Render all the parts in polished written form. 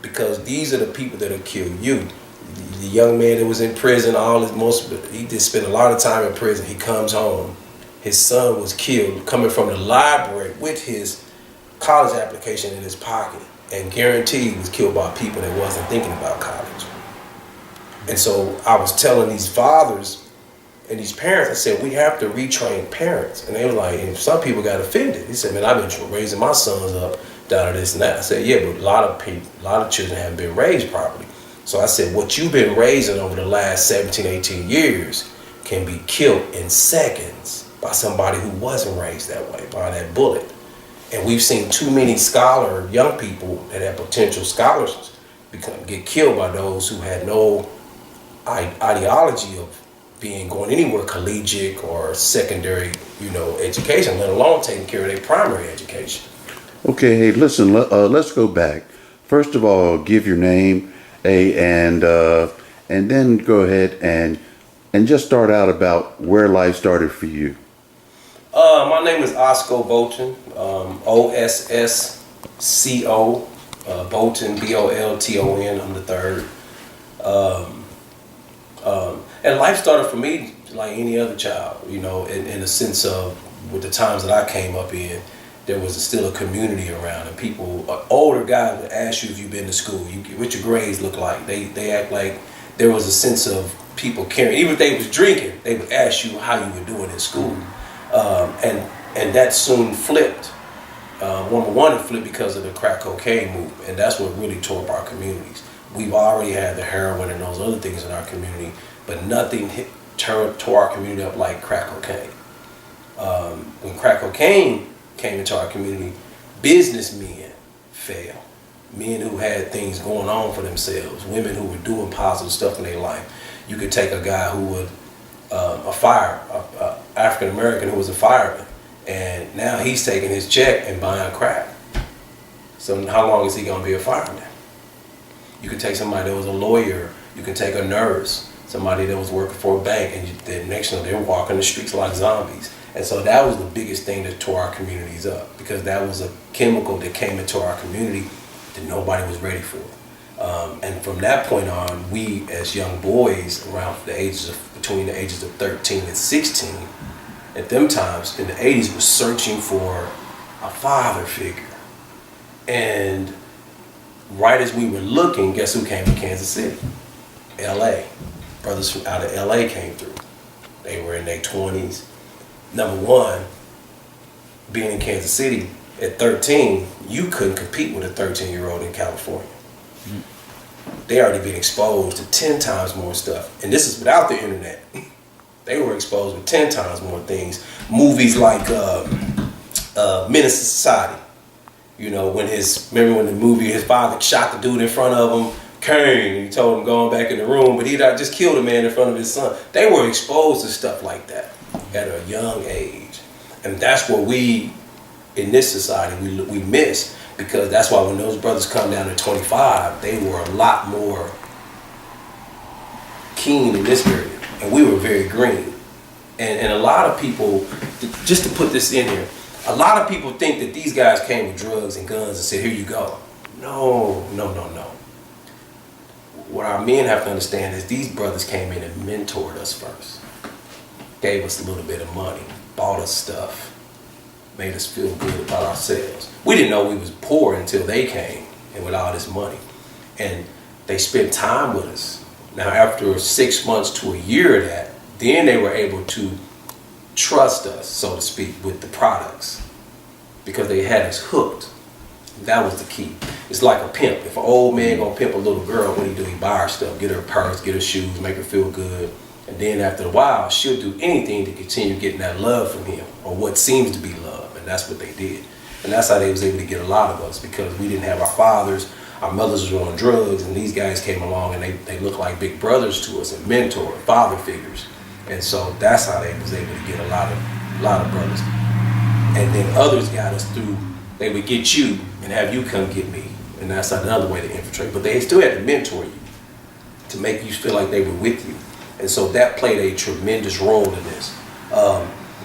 because these are the people that'll kill you. The young man that was in prison, he just spent a lot of time in prison. He comes home. His son was killed coming from the library with his college application in his pocket, and guaranteed was killed by people that wasn't thinking about college. And so I was telling these fathers and these parents, I said, we have to retrain parents. And they were like, and some people got offended. He said, man, I've been raising my sons up down to this and that. I said, yeah, but a lot of children haven't been raised properly. So I said, what you've been raising over the last 17, 18 years can be killed in seconds by somebody who wasn't raised that way, by that bullet. And we've seen too many young people that have potential scholars get killed by those who had no ideology of going anywhere collegiate or secondary, education, let alone taking care of their primary education. Okay, hey, listen, let's go back. First of all, give your name, and then go ahead and just start out about where life started for you. My name is Ossco Bolton, O-S-S-C-O, Bolton, B-O-L-T-O-N, I'm the third. And life started for me like any other child, in a sense of, with the times that I came up in, there was still a community around, and people, older guys would ask you if you've been to school, what your grades look like. They act like there was a sense of people caring. Even if they was drinking, they would ask you how you were doing in school. And that soon flipped. It flipped because of the crack cocaine movement, and that's what really tore up our communities. We've already had the heroin and those other things in our community, but nothing tore our community up like crack cocaine. When crack cocaine came into our community, businessmen fell. Men who had things going on for themselves, women who were doing positive stuff in their life. You could take a guy who would, African American who was a fireman, and now he's taking his check and buying crack. So how long is he gonna be a fireman? You could take somebody that was a lawyer, you can take a nurse, somebody that was working for a bank, and the next thing they're walking the streets like zombies. And so that was the biggest thing that tore our communities up, because that was a chemical that came into our community that nobody was ready for. And from that point on, we as young boys between the ages of 13 and 16, at them times in the 80s, was searching for a father figure. And right as we were looking, guess who came to Kansas City? LA. Brothers from out of LA came through. They were in their 20s. Number one, being in Kansas City at 13, you couldn't compete with a 13-year-old in California. They already been exposed to 10 times more stuff. And this is without the internet. They were exposed with 10 times more things. Movies like Menace to Society. Remember when the movie, his father shot the dude in front of him, Kane, and he told him going back in the room, but he just killed a man in front of his son. They were exposed to stuff like that at a young age. And that's what we, in this society, we miss, because that's why when those brothers come down to 25, they were a lot more keen in this area. And we were very green. And a lot of people, just to put this in here, a lot of people think that these guys came with drugs and guns and said, here you go. No. What our men have to understand is these brothers came in and mentored us first. Gave us a little bit of money, bought us stuff, made us feel good about ourselves. We didn't know we was poor until they came and with all this money. And they spent time with us. Now after 6 months to a year of that, then they were able to trust us, so to speak, with the products, because they had us hooked. That was the key. It's like a pimp. If an old man gonna pimp a little girl, what he do? He buy her stuff, get her purse, get her shoes, make her feel good. And then after a while, she'll do anything to continue getting that love from him, or what seems to be love. And that's what they did. And that's how they was able to get a lot of us, because we didn't have our fathers, our mothers were on drugs, and these guys came along and they looked like big brothers to us, and mentor, father figures. And so that's how they was able to get a lot of brothers. And then others got us through, they would get you and have you come get me. And that's another way to infiltrate. But they still had to mentor you to make you feel like they were with you. And so that played a tremendous role in this.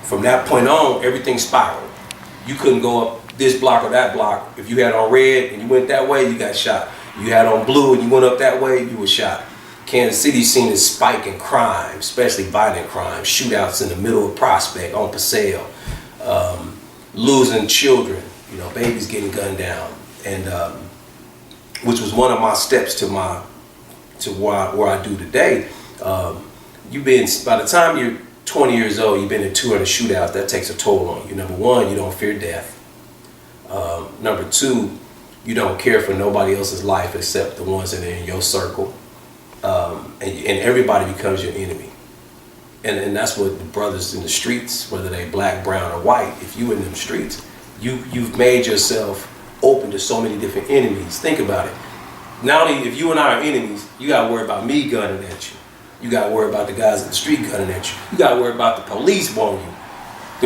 From that point on, everything spiraled. You couldn't go up this block or that block. If you had on red and you went that way, you got shot. You had on blue and you went up that way, you were shot. Kansas City seen a spike in crime, especially violent crime, shootouts in the middle of Prospect, on Paseo, losing children, babies getting gunned down, and which was one of my steps to where I do today. By the time you're 20 years old, you've been in 200 shootouts. That takes a toll on you. Number one, you don't fear death. Number two, you don't care for nobody else's life except the ones that are in your circle. And everybody becomes your enemy. And that's what the brothers in the streets, whether they black, brown, or white, if you in them streets, you've made yourself open to so many different enemies. Think about it. Not only if you and I are enemies, you gotta worry about me gunning at you. You gotta worry about the guys in the street gunning at you. You gotta worry about the police on you.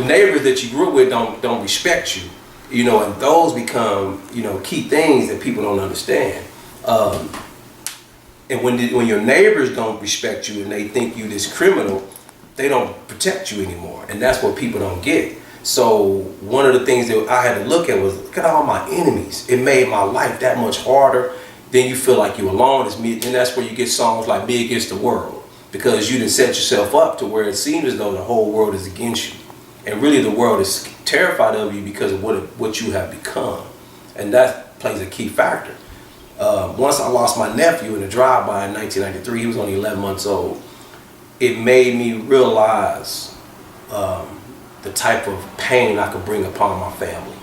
The neighbors that you grew up with don't respect you. And those become, key things that people don't understand. And when your neighbors don't respect you and they think you this criminal, they don't protect you anymore. And that's what people don't get. So one of the things that I had to look at was, look at all my enemies. It made my life that much harder. Then you feel like you're alone. And that's where you get songs like Me Against the World, because you didn't set yourself up to where it seems as though the whole world is against you. And really the world is terrified of you because of what you have become. And that plays a key factor. Once I lost my nephew in a drive-by in 1993, he was only 11 months old, it made me realize the type of pain I could bring upon my family,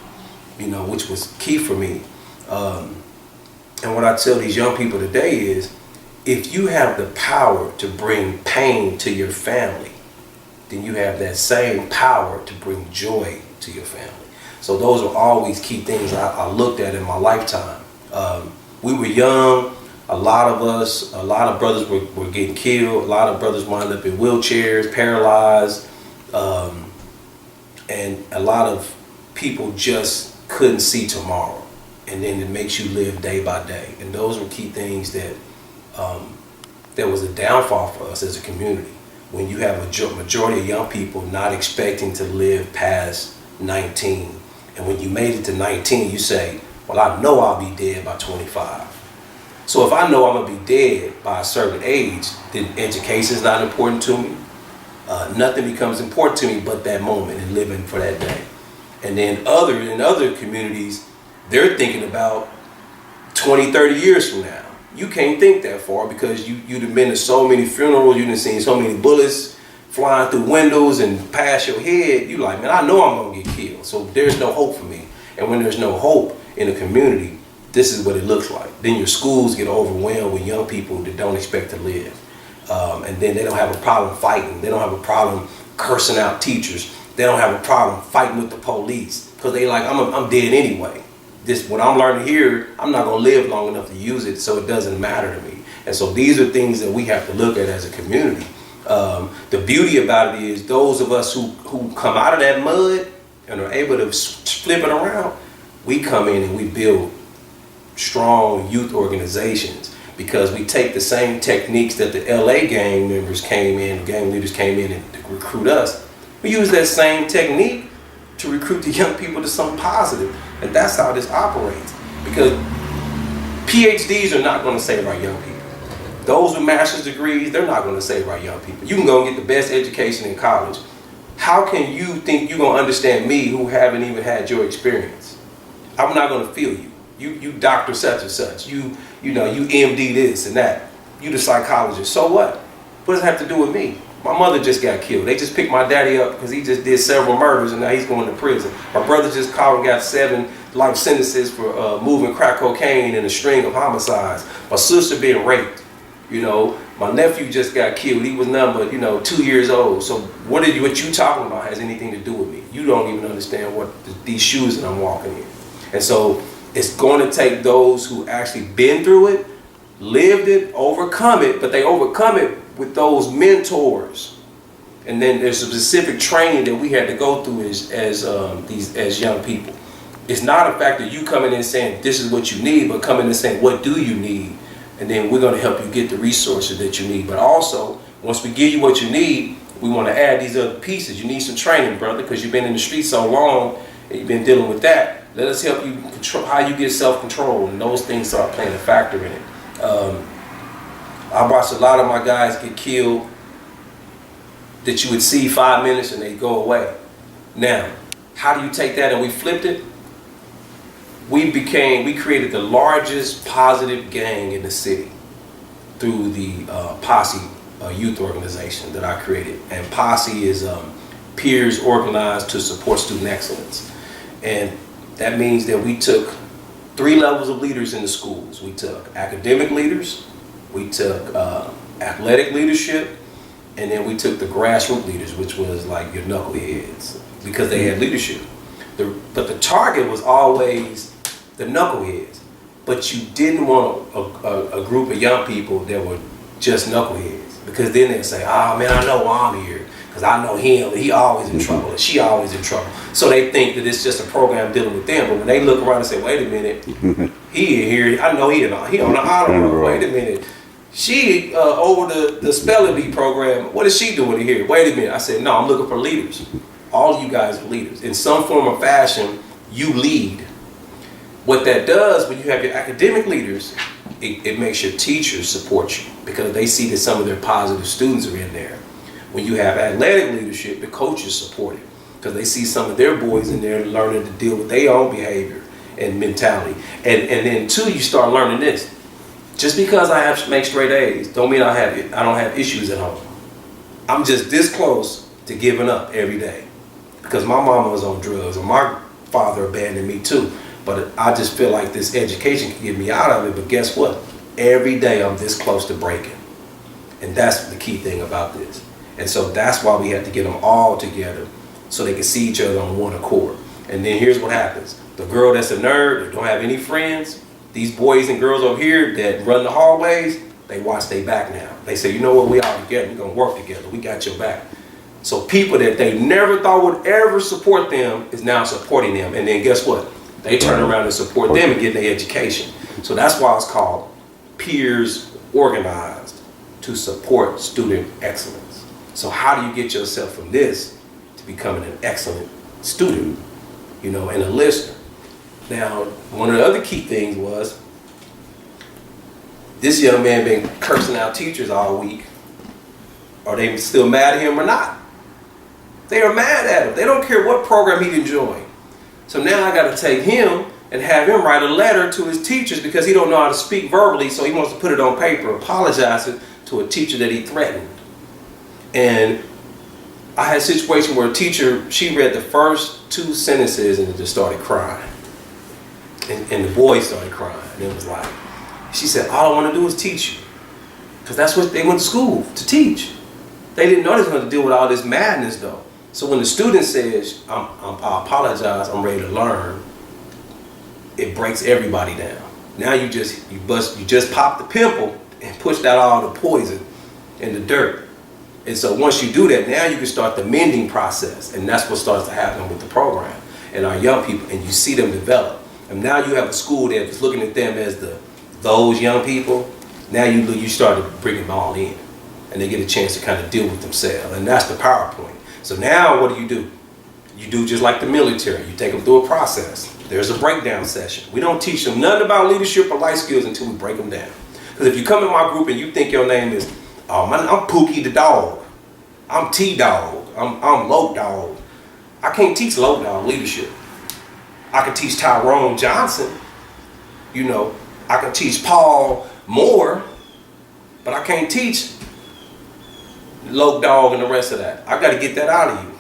which was key for me. And what I tell these young people today is, if you have the power to bring pain to your family, then you have that same power to bring joy to your family. So those are always key things I looked at in my lifetime. We were young. A lot of brothers were getting killed. A lot of brothers wound up in wheelchairs, paralyzed. And a lot of people just couldn't see tomorrow. And then it makes you live day by day. And those were key things that was a downfall for us as a community. When you have a majority of young people not expecting to live past 19. And when you made it to 19, you say, well, I know I'll be dead by 25. So if I know I'm going to be dead by a certain age, then education is not important to me. Nothing becomes important to me but that moment and living for that day. And then in other communities, they're thinking about 20, 30 years from now. You can't think that far because you'd have been to so many funerals, you've seen so many bullets flying through windows and past your head. You like, man, I know I'm going to get killed. So there's no hope for me. And when there's no hope in a community, this is what it looks like. Then your schools get overwhelmed with young people that don't expect to live. And then they don't have a problem fighting. They don't have a problem cursing out teachers. They don't have a problem fighting with the police because they like, I'm dead anyway. What I'm learning here, I'm not going to live long enough to use it, so it doesn't matter to me. And so these are things that we have to look at as a community. The beauty about it is those of us who come out of that mud and are able to flip it around, we come in and we build strong youth organizations because we take the same techniques that the LA gang leaders came in and recruit us. We use that same technique to recruit the young people to something positive. And that's how this operates. Because PhDs are not going to save our young people. Those with master's degrees, they're not going to save our young people. You can go and get the best education in college. How can you think you're going to understand me who haven't even had your experience? I'm not going to feel you. You doctor such and such. You MD this and that. You the psychologist. So what? What does it have to do with me? My mother just got killed. They just picked my daddy up because he just did several murders and now he's going to prison. My brother just caught and got 7 life sentences for moving crack cocaine in a string of homicides. My sister being raped. My nephew just got killed. He was numbered, 2 years old. So what you talking about has anything to do with me? You don't even understand what these shoes that I'm walking in. And so it's going to take those who actually been through it, lived it, overcome it, but they overcome it with those mentors. And then there's a specific training that we had to go through as young people. It's not a fact that you coming in saying this is what you need, but coming in saying what do you need, and then we're going to help you get the resources that you need. But also, once we give you what you need, we want to add these other pieces. You need some training, brother, because you've been in the street so long and you've been dealing with that. Let us help you control how you get self-control, and those things start playing a factor in it. I watched a lot of my guys get killed that you would see 5 minutes and they go away. Now, how do you take that? And we flipped it. We created the largest positive gang in the city through the Posse youth organization that I created. And Posse is peers organized to support student excellence. And that means that we took 3 levels of leaders in the schools. We took academic leaders, we took athletic leadership, and then we took the grassroots leaders, which was like your knuckleheads, because they had leadership. But the target was always the knuckleheads. But you didn't want a group of young people that were just knuckleheads, because then they'd say, oh man, I know why I'm here, because I know him, he always in trouble, and she always in trouble. So they think that it's just a program dealing with them. But when they look around and say, wait a minute, he in here, I know he on the honor roll. Wait a minute, she over the spelling bee program, what is she doing here? Wait a minute. I said, no, I'm looking for leaders. All you guys are leaders. In some form or fashion, you lead. What that does, when you have your academic leaders, it makes your teachers support you, because they see that some of their positive students are in there. When you have athletic leadership, the coaches support it, because they see some of their boys in there learning to deal with their own behavior and mentality. And then two, you start learning this. Just because I make straight A's don't mean I don't have issues at home. I'm just this close to giving up every day, because my mama was on drugs and my father abandoned me too. But I just feel like this education can get me out of it. But guess what? Every day I'm this close to breaking. And that's the key thing about this. And so that's why we have to get them all together so they can see each other on one accord. And then here's what happens. The girl that's a nerd, that don't have any friends, these boys and girls over here that run the hallways, they watch their back now. They say, you know what, we all together, we're gonna work together, we got your back. So people that they never thought would ever support them is now supporting them. And then guess what? They turn around and support them and get their education. So that's why it's called peers organized to support student excellence. So how do you get yourself from this to becoming an excellent student, and a listener? Now, one of the other key things was, this young man been cursing out teachers all week. Are they still mad at him or not? They are mad at him. They don't care what program he can join. So now I got to take him and have him write a letter to his teachers, because he don't know how to speak verbally, so he wants to put it on paper, apologizing to a teacher that he threatened. And I had a situation where a teacher, she read the first 2 sentences and it just started crying. And the boy started crying. And it was like, she said, all I want to do is teach you. Because that's what they went to school to teach. They didn't know they was going to deal with all this madness though. So when the student says, I apologize, I'm ready to learn, it breaks everybody down. Now you just pop the pimple and push out all the poison in the dirt. And so once you do that, now you can start the mending process. And that's what starts to happen with the program and our young people. And you see them develop. And now you have a school that is looking at them as those young people. Now you start to bring them all in. And they get a chance to kind of deal with themselves. And that's the PowerPoint. So now what do? You do just like the military. You take them through a process. There's a breakdown session. We don't teach them nothing about leadership or life skills until we break them down. Because if you come in my group and you think your name is, I'm Pookie the dog, I'm T-Dog, I'm Low Dog, I can't teach Low Dog leadership. I can teach Tyrone Johnson, I can teach Paul Moore, but I can't teach Low Dog and the rest of that. I got to get that out of you.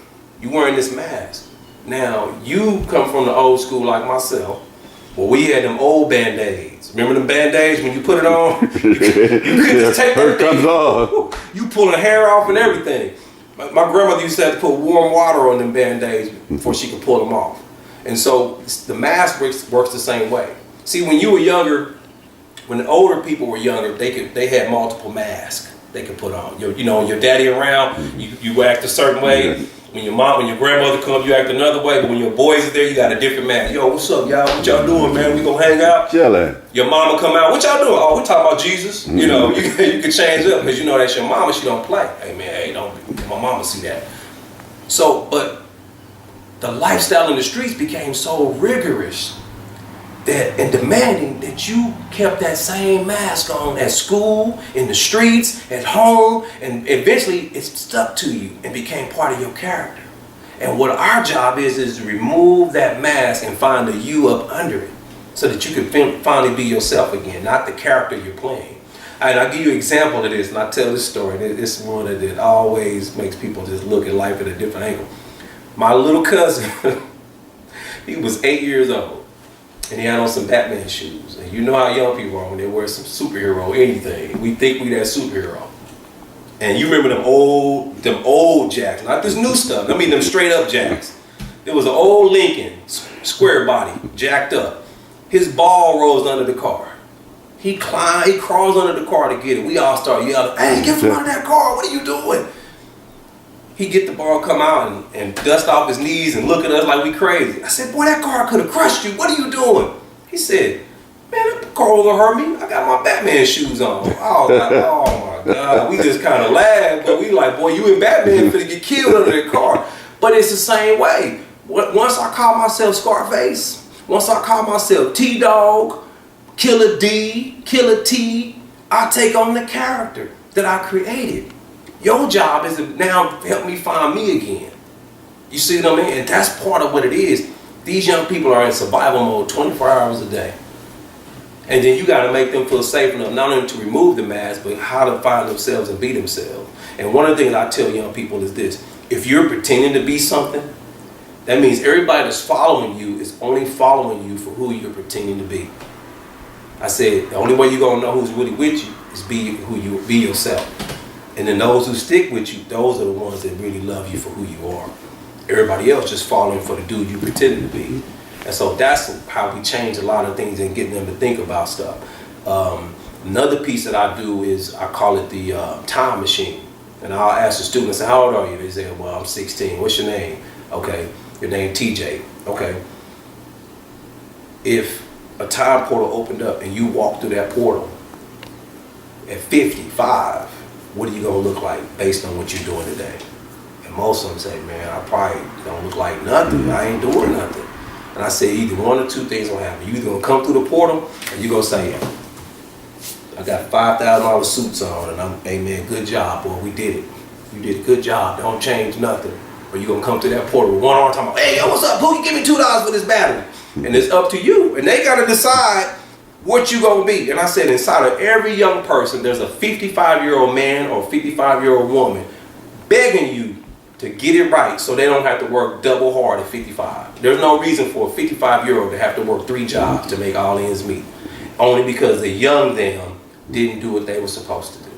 You wearing this mask. Now, you come from the old school like myself, where we had them old Band-Aids. Remember them Band-Aids when you put it on? You could just take that thing. Comes off. You pulling hair off and everything. My grandmother used to have to put warm water on them Band-Aids before she could pull them off. And so the mask works the same way. See, when you were younger, when the older people were younger, they had multiple masks they could put on. Your daddy around, you act a certain way. When your grandmother comes, you act another way. But when your boys are there, you got a different mask. Yo, what's up, y'all? What y'all doing, man? We gonna hang out? Chillin'. Your mama come out. What y'all doing? Oh, we talking about Jesus. You can change up because that's your mama. She don't play. Hey man, don't my mama see that. So, but the lifestyle in the streets became so rigorous and demanding that you kept that same mask on at school, in the streets, at home, and eventually it stuck to you and became part of your character. And what our job is to remove that mask and find the you up under it so that you can finally be yourself again, not the character you're playing. And I'll give you an example of this, and I tell this story. It's one that always makes people just look at life at a different angle. My little cousin, he was 8 years old, and he had on some Batman shoes. And you know how young people are when they wear some superhero anything. We think we that superhero. And you remember them old Jacks, not this new stuff. I mean them straight up Jacks. There was an old Lincoln, square body, jacked up. His ball rolls under the car. He crawls under the car to get it. We all start yelling, "Hey, get from under that car, what are you doing?" He get the ball, come out and dust off his knees and look at us like we crazy. I said, "Boy, that car could have crushed you. What are you doing?" He said, "Man, that car wasn't gonna hurt me. I got my Batman shoes on." I was like, oh my God. We just kind of laughed, but we like, boy, you and Batman finna get killed under that car. But it's the same way. Once I call myself Scarface, once I call myself T-Dog, Killer D, Killer T, I take on the character that I created. Your job is to now help me find me again. You see what I mean? And that's part of what it is. These young people are in survival mode 24 hours a day. And then you got to make them feel safe enough, not only to remove the mask, but how to find themselves and be themselves. And one of the things I tell young people is this: if you're pretending to be something, that means everybody that's following you is only following you for who you're pretending to be. I said, the only way you're going to know who's really with you is be yourself. And then those who stick with you, those are the ones that really love you for who you are. Everybody else just following for the dude you pretending to be. And so that's how we change a lot of things and get them to think about stuff. Another piece that I do is I call it the time machine. And I'll ask the students, how old are you? They say, well, I'm 16. What's your name? Okay, your name TJ. Okay. If a time portal opened up and you walked through that portal at 55, what are you going to look like based on what you're doing today? And most of them say, man, I probably don't look like nothing. I ain't doing nothing. And I say either one or two things going to happen. You either going to come through the portal or you going to say, I got $5,000 suits on and I'm, hey man, good job, boy, we did it. You did a good job, don't change nothing. Or you going to come through that portal with one arm talking about, hey, yo, what's up, Pookie, give me $2 for this battery. And it's up to you. And they got to decide what you going to be. And I said inside of every young person, there's a 55-year-old man or 55-year-old woman begging you to get it right so they don't have to work double hard at 55. There's no reason for a 55-year-old to have to work 3 jobs to make all ends meet. Only because the young them didn't do what they were supposed to do.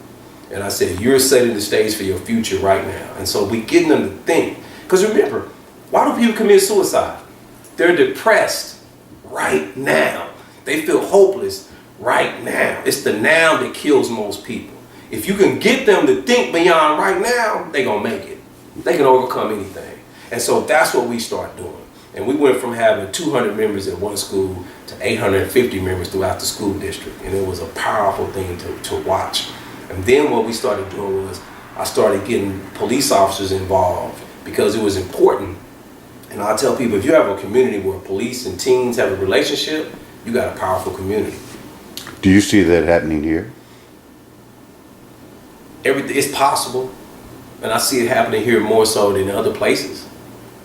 And I said, you're setting the stage for your future right now. And so we getting them to think. Because remember, why do people commit suicide? They're depressed right now. They feel hopeless right now. It's the now that kills most people. If you can get them to think beyond right now, they're going to make it. They can overcome anything. And so that's what we start doing. And we went from having 200 members at one school to 850 members throughout the school district. And it was a powerful thing to watch. And then what we started doing was I started getting police officers involved because it was important. And I tell people, if you have a community where police and teens have a relationship, you got a powerful community. Do you see that happening here? It's possible. And I see it happening here more so than in other places.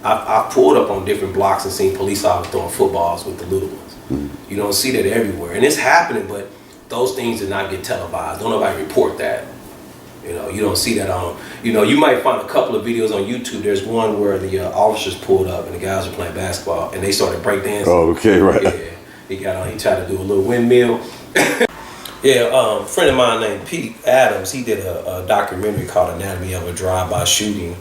I've pulled up on different blocks and seen police officers throwing footballs with the little ones. Mm-hmm. You don't see that everywhere. And it's happening, but those things do not get televised. Don't nobody report that. You know, you don't see that on, you know, you might find a couple of videos on YouTube. There's one where the officers pulled up and the guys were playing basketball and they started breakdancing. Oh, okay, right. Yeah, he tried to do a little windmill. Yeah, a friend of mine named Pete Adams, he did a documentary called Anatomy of a Drive-By Shooting.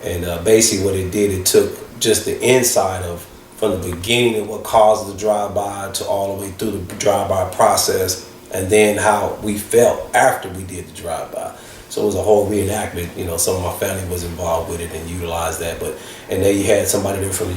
And basically what it did, it took just the inside of, from the beginning of what caused the drive-by to all the way through the drive-by process, and then how we felt after we did the drive-by. So it was a whole reenactment. You know, some of my family was involved with it and utilized that. And then you had somebody there from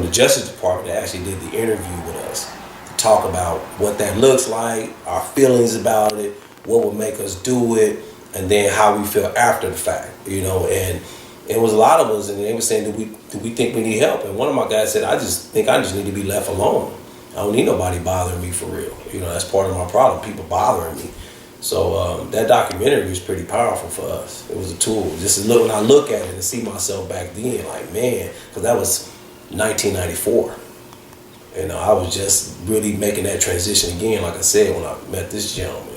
the Justice Department that actually did the interview with us to talk about what that looks like, our feelings about it, what would make us do it, and then how we feel after the fact. You know, and it was a lot of us, and they were saying that do we think we need help? And one of my guys said, I just think I just need to be left alone. I don't need nobody bothering me for real. You know, that's part of my problem, people bothering me. So that documentary was pretty powerful for us. It was a tool. Just when I look at it and see myself back then, like, man, because that was 1994. And I was just really making that transition again, like I said, when I met this gentleman,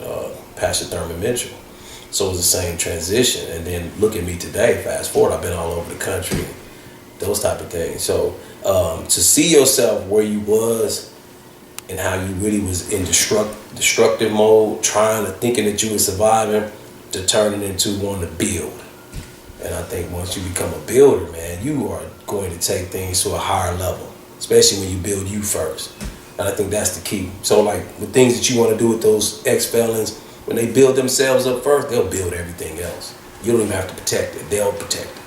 Pastor Thurman Mitchell. So it was the same transition. And then look at me today, fast forward, I've been all over the country, those type of things. So to see yourself where you was and how you really was in destructive mode, thinking that you were surviving, to turning into wanting to build. And I think once you become a builder, man, you are going to take things to a higher level, especially when you build you first. And I think that's the key. So like the things that you want to do with those ex-felons, when they build themselves up first, they'll build everything else. You don't even have to protect it. They'll protect it.